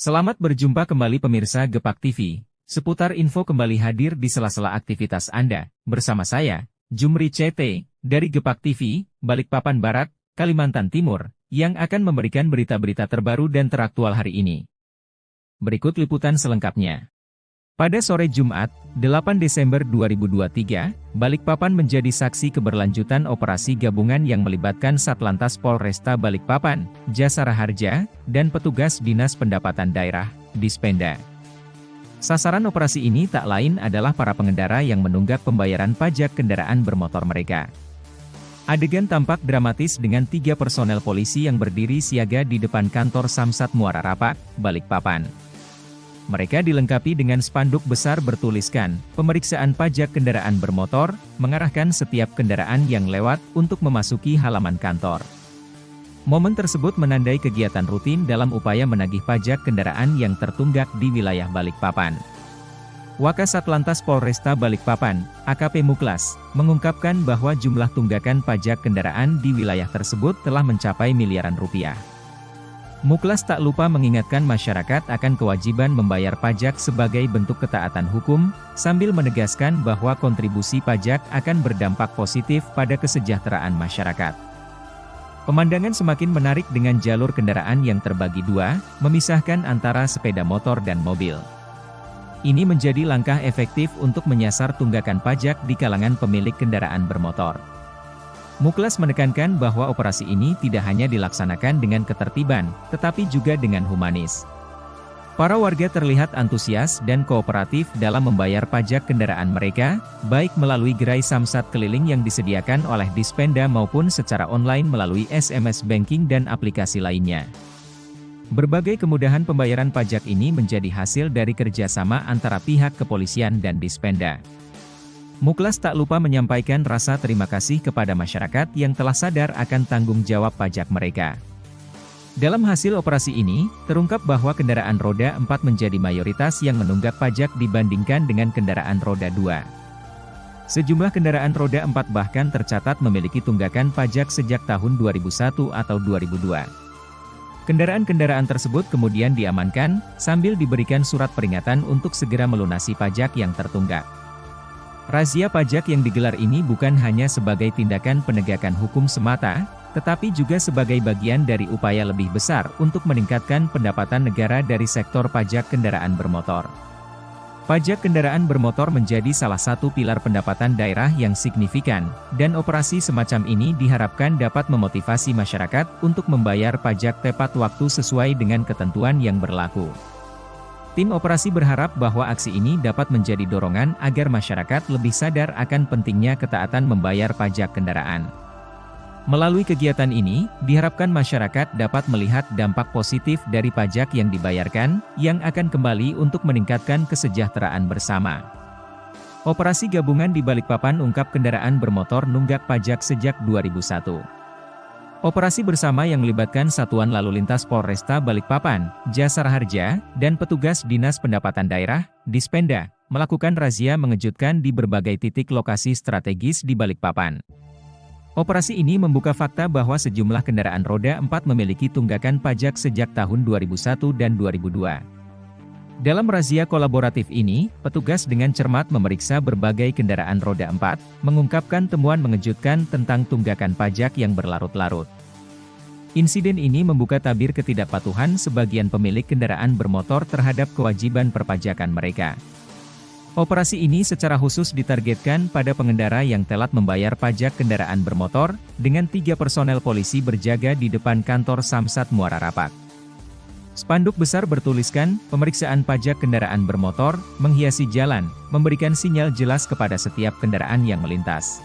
Selamat berjumpa kembali pemirsa Gepak TV. Seputar info kembali hadir di sela-sela aktivitas Anda, bersama saya, Jumri CT, dari Gepak TV, Balikpapan Barat, Kalimantan Timur, yang akan memberikan berita-berita terbaru dan teraktual hari ini. Berikut liputan selengkapnya. Pada sore Jumat, 8 Desember 2023, Balikpapan menjadi saksi keberlanjutan operasi gabungan yang melibatkan Satlantas Polresta Balikpapan, Jasara Harja, dan petugas Dinas Pendapatan Daerah, Dispenda. Sasaran operasi ini tak lain adalah para pengendara yang menunggak pembayaran pajak kendaraan bermotor mereka. Adegan tampak dramatis dengan 3 personel polisi yang berdiri siaga di depan kantor Samsat Muara Rapak, Balikpapan. Mereka dilengkapi dengan spanduk besar bertuliskan, pemeriksaan pajak kendaraan bermotor, mengarahkan setiap kendaraan yang lewat untuk memasuki halaman kantor. Momen tersebut menandai kegiatan rutin dalam upaya menagih pajak kendaraan yang tertunggak di wilayah Balikpapan. Wakasat Lantas Polresta Balikpapan, AKP Muklas, mengungkapkan bahwa jumlah tunggakan pajak kendaraan di wilayah tersebut telah mencapai miliaran rupiah. Muklas tak lupa mengingatkan masyarakat akan kewajiban membayar pajak sebagai bentuk ketaatan hukum, sambil menegaskan bahwa kontribusi pajak akan berdampak positif pada kesejahteraan masyarakat. Pemandangan semakin menarik dengan jalur kendaraan yang terbagi dua, memisahkan antara sepeda motor dan mobil. Ini menjadi langkah efektif untuk menyasar tunggakan pajak di kalangan pemilik kendaraan bermotor. Muklas menekankan bahwa operasi ini tidak hanya dilaksanakan dengan ketertiban, tetapi juga dengan humanis. Para warga terlihat antusias dan kooperatif dalam membayar pajak kendaraan mereka, baik melalui gerai Samsat keliling yang disediakan oleh Dispenda maupun secara online melalui SMS banking dan aplikasi lainnya. Berbagai kemudahan pembayaran pajak ini menjadi hasil dari kerjasama antara pihak kepolisian dan Dispenda. Muklas tak lupa menyampaikan rasa terima kasih kepada masyarakat yang telah sadar akan tanggung jawab pajak mereka. Dalam hasil operasi ini, terungkap bahwa kendaraan roda 4 menjadi mayoritas yang menunggak pajak dibandingkan dengan kendaraan roda 2. Sejumlah kendaraan roda 4 bahkan tercatat memiliki tunggakan pajak sejak tahun 2001 atau 2002. Kendaraan-kendaraan tersebut kemudian diamankan, sambil diberikan surat peringatan untuk segera melunasi pajak yang tertunggak. Razia pajak yang digelar ini bukan hanya sebagai tindakan penegakan hukum semata, tetapi juga sebagai bagian dari upaya lebih besar untuk meningkatkan pendapatan negara dari sektor pajak kendaraan bermotor. Pajak kendaraan bermotor menjadi salah satu pilar pendapatan daerah yang signifikan, dan operasi semacam ini diharapkan dapat memotivasi masyarakat untuk membayar pajak tepat waktu sesuai dengan ketentuan yang berlaku. Tim operasi berharap bahwa aksi ini dapat menjadi dorongan agar masyarakat lebih sadar akan pentingnya ketaatan membayar pajak kendaraan. Melalui kegiatan ini, diharapkan masyarakat dapat melihat dampak positif dari pajak yang dibayarkan, yang akan kembali untuk meningkatkan kesejahteraan bersama. Operasi gabungan di Balikpapan ungkap kendaraan bermotor nunggak pajak sejak 2001. Operasi bersama yang melibatkan Satuan Lalu Lintas Polresta Balikpapan, Jasara Harja, dan petugas Dinas Pendapatan Daerah, Dispenda, melakukan razia mengejutkan di berbagai titik lokasi strategis di Balikpapan. Operasi ini membuka fakta bahwa sejumlah kendaraan roda 4 memiliki tunggakan pajak sejak tahun 2001 dan 2002. Dalam razia kolaboratif ini, petugas dengan cermat memeriksa berbagai kendaraan roda 4, mengungkapkan temuan mengejutkan tentang tunggakan pajak yang berlarut-larut. Insiden ini membuka tabir ketidakpatuhan sebagian pemilik kendaraan bermotor terhadap kewajiban perpajakan mereka. Operasi ini secara khusus ditargetkan pada pengendara yang telat membayar pajak kendaraan bermotor, dengan 3 personel polisi berjaga di depan kantor Samsat Muara Rapak. Spanduk besar bertuliskan, pemeriksaan pajak kendaraan bermotor, menghiasi jalan, memberikan sinyal jelas kepada setiap kendaraan yang melintas.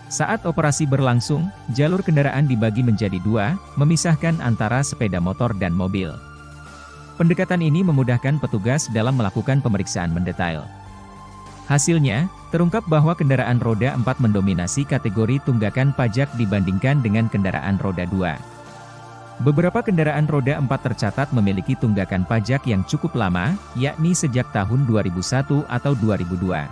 Saat operasi berlangsung, jalur kendaraan dibagi menjadi 2, memisahkan antara sepeda motor dan mobil. Pendekatan ini memudahkan petugas dalam melakukan pemeriksaan mendetail. Hasilnya, terungkap bahwa kendaraan roda 4 mendominasi kategori tunggakan pajak dibandingkan dengan kendaraan roda 2. Beberapa kendaraan roda 4 tercatat memiliki tunggakan pajak yang cukup lama, yakni sejak tahun 2001 atau 2002.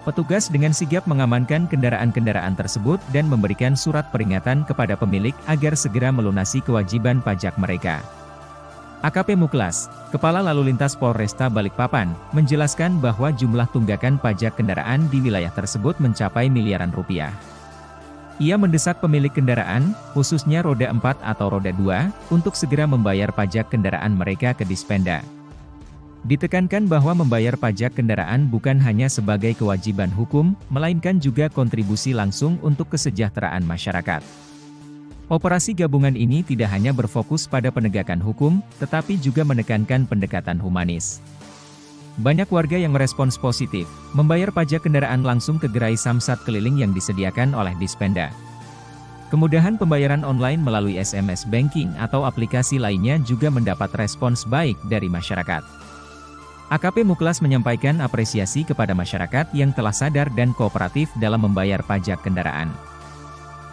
Petugas dengan sigap mengamankan kendaraan-kendaraan tersebut dan memberikan surat peringatan kepada pemilik agar segera melunasi kewajiban pajak mereka. AKP Muklas, Kepala Lalu Lintas Polresta Balikpapan, menjelaskan bahwa jumlah tunggakan pajak kendaraan di wilayah tersebut mencapai miliaran rupiah. Ia mendesak pemilik kendaraan, khususnya roda 4 atau roda 2, untuk segera membayar pajak kendaraan mereka ke Dispenda. Ditekankan bahwa membayar pajak kendaraan bukan hanya sebagai kewajiban hukum, melainkan juga kontribusi langsung untuk kesejahteraan masyarakat. Operasi gabungan ini tidak hanya berfokus pada penegakan hukum, tetapi juga menekankan pendekatan humanis. Banyak warga yang merespons positif, membayar pajak kendaraan langsung ke gerai samsat keliling yang disediakan oleh Dispenda. Kemudahan pembayaran online melalui SMS banking atau aplikasi lainnya juga mendapat respons baik dari masyarakat. AKP Muklas menyampaikan apresiasi kepada masyarakat yang telah sadar dan kooperatif dalam membayar pajak kendaraan.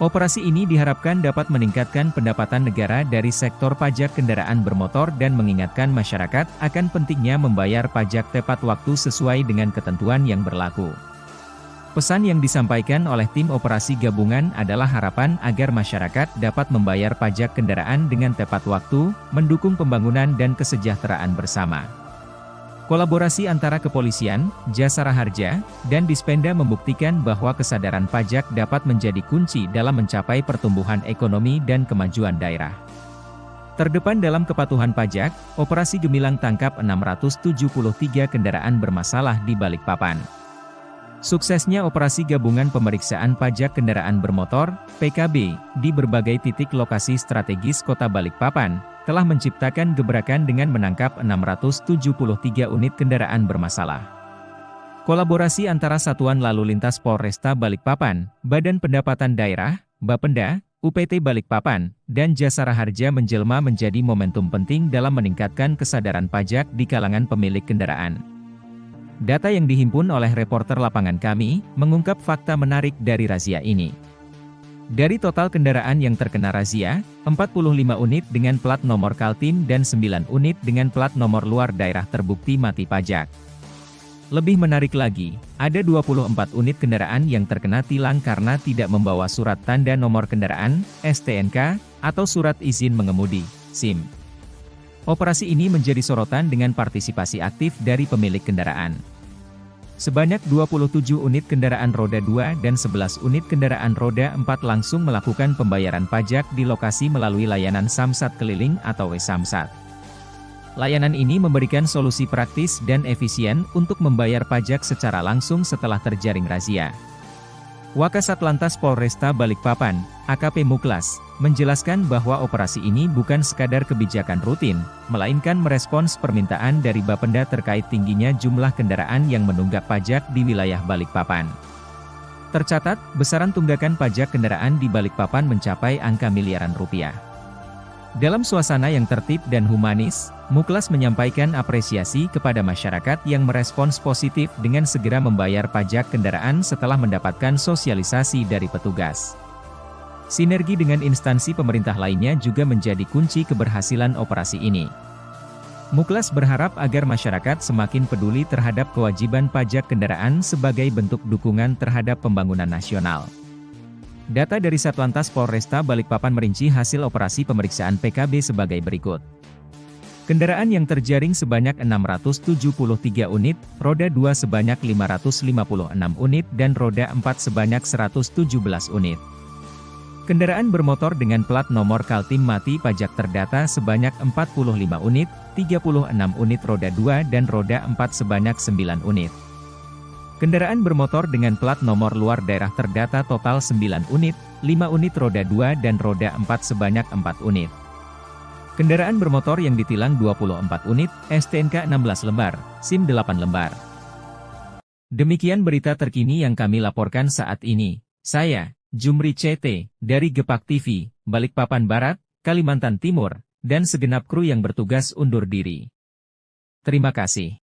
Operasi ini diharapkan dapat meningkatkan pendapatan negara dari sektor pajak kendaraan bermotor dan mengingatkan masyarakat akan pentingnya membayar pajak tepat waktu sesuai dengan ketentuan yang berlaku. Pesan yang disampaikan oleh tim operasi gabungan adalah harapan agar masyarakat dapat membayar pajak kendaraan dengan tepat waktu, mendukung pembangunan dan kesejahteraan bersama. Kolaborasi antara kepolisian, Jasara Harja, dan Dispenda membuktikan bahwa kesadaran pajak dapat menjadi kunci dalam mencapai pertumbuhan ekonomi dan kemajuan daerah. Terdepan dalam kepatuhan pajak, Operasi Gemilang tangkap 673 kendaraan bermasalah di Balikpapan. Suksesnya operasi gabungan pemeriksaan pajak kendaraan bermotor, PKB, di berbagai titik lokasi strategis Kota Balikpapan, telah menciptakan gebrakan dengan menangkap 673 unit kendaraan bermasalah. Kolaborasi antara Satuan Lalu Lintas Polresta Balikpapan, Badan Pendapatan Daerah, Bapenda, UPT Balikpapan, dan Jasara Harja menjelma menjadi momentum penting dalam meningkatkan kesadaran pajak di kalangan pemilik kendaraan. Data yang dihimpun oleh reporter lapangan kami, mengungkap fakta menarik dari razia ini. Dari total kendaraan yang terkena razia, 45 unit dengan plat nomor Kaltim dan 9 unit dengan plat nomor luar daerah terbukti mati pajak. Lebih menarik lagi, ada 24 unit kendaraan yang terkena tilang karena tidak membawa surat tanda nomor kendaraan, STNK, atau surat izin mengemudi, SIM. Operasi ini menjadi sorotan dengan partisipasi aktif dari pemilik kendaraan. Sebanyak 27 unit kendaraan roda 2 dan 11 unit kendaraan roda 4 langsung melakukan pembayaran pajak di lokasi melalui layanan Samsat Keliling atau e-Samsat. Layanan ini memberikan solusi praktis dan efisien untuk membayar pajak secara langsung setelah terjaring razia. Wakasat Lantas Polresta Balikpapan, AKP Muklas, menjelaskan bahwa operasi ini bukan sekadar kebijakan rutin, melainkan merespons permintaan dari Bapenda terkait tingginya jumlah kendaraan yang menunggak pajak di wilayah Balikpapan. Tercatat, besaran tunggakan pajak kendaraan di Balikpapan mencapai angka miliaran rupiah. Dalam suasana yang tertib dan humanis, Muklas menyampaikan apresiasi kepada masyarakat yang merespons positif dengan segera membayar pajak kendaraan setelah mendapatkan sosialisasi dari petugas. Sinergi dengan instansi pemerintah lainnya juga menjadi kunci keberhasilan operasi ini. Muklas berharap agar masyarakat semakin peduli terhadap kewajiban pajak kendaraan sebagai bentuk dukungan terhadap pembangunan nasional. Data dari Satlantas Polresta Balikpapan merinci hasil operasi pemeriksaan PKB sebagai berikut. Kendaraan yang terjaring sebanyak 673 unit, roda 2 sebanyak 556 unit dan roda 4 sebanyak 117 unit. Kendaraan bermotor dengan plat nomor Kaltim mati pajak terdata sebanyak 45 unit, 36 unit roda 2 dan roda 4 sebanyak 9 unit. Kendaraan bermotor dengan plat nomor luar daerah terdata total 9 unit, 5 unit roda 2 dan roda 4 sebanyak 4 unit. Kendaraan bermotor yang ditilang 24 unit, STNK 16 lembar, SIM 8 lembar. Demikian berita terkini yang kami laporkan saat ini. Saya, Jumri CT, dari Gepak TV, Balikpapan Barat, Kalimantan Timur, dan segenap kru yang bertugas undur diri. Terima kasih.